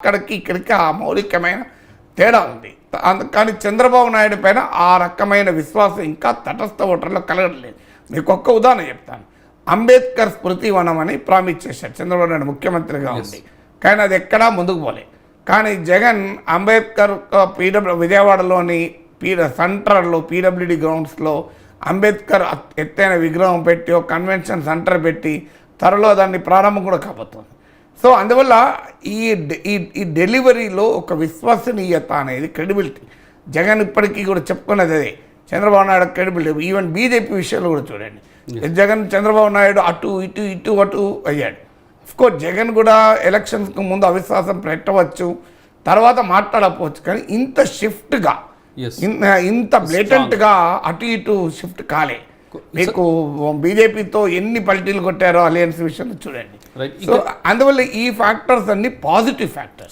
అక్కడికి ఇక్కడికి ఆ మౌలికమైన తేడా ఉంది. కానీ చంద్రబాబు నాయుడు పైన ఆ రకమైన విశ్వాసం ఇంకా తటస్థ ఓటర్లో కలగట్లేదు. మీకు ఒక్క ఉదాహరణ చెప్తాను. అంబేద్కర్ స్మృతి వనం అని ప్రామిస్ చేశారు చంద్రబాబు నాయుడు ముఖ్యమంత్రిగా ఉంది, కానీ అది ఎక్కడా ముందుకు పోలే. కానీ జగన్ అంబేద్కర్ విజయవాడలోని సెంటర్లో పీడబ్ల్యూడి గ్రౌండ్స్లో అంబేద్కర్ ఎత్తైన విగ్రహం పెట్టి ఒక కన్వెన్షన్ సెంటర్ పెట్టి త్వరలో దాన్ని ప్రారంభం కూడా కాబోతుంది. సో అందువల్ల ఈ డెలివరీలో ఒక విశ్వసనీయత అనేది క్రెడిబిలిటీ జగన్ ఇప్పటికీ కూడా చెప్పుకున్నది అదే. Chandrababu Naidu credibility even BJP విషయంలో కూడా చూడండి. జగన్ చంద్రబాబు నాయుడు అటు అటు అయ్యాడు. అఫ్కోర్స్ జగన్ కూడా ఎలక్షన్స్కి ముందు అవిశ్వాసం పెట్టవచ్చు, తర్వాత మాట్లాడకపోవచ్చు, కానీ ఇంత షిఫ్ట్గా ఇంత బ్లేటెంట్గా అటు ఇటు షిఫ్ట్ కాలే. మీకు బీజేపీతో ఎన్ని పల్టీలు కొట్టారో అలయన్స్ విషయంలో చూడండి. సో అందువల్ల ఈ ఫ్యాక్టర్స్ అన్ని పాజిటివ్ ఫ్యాక్టర్స్.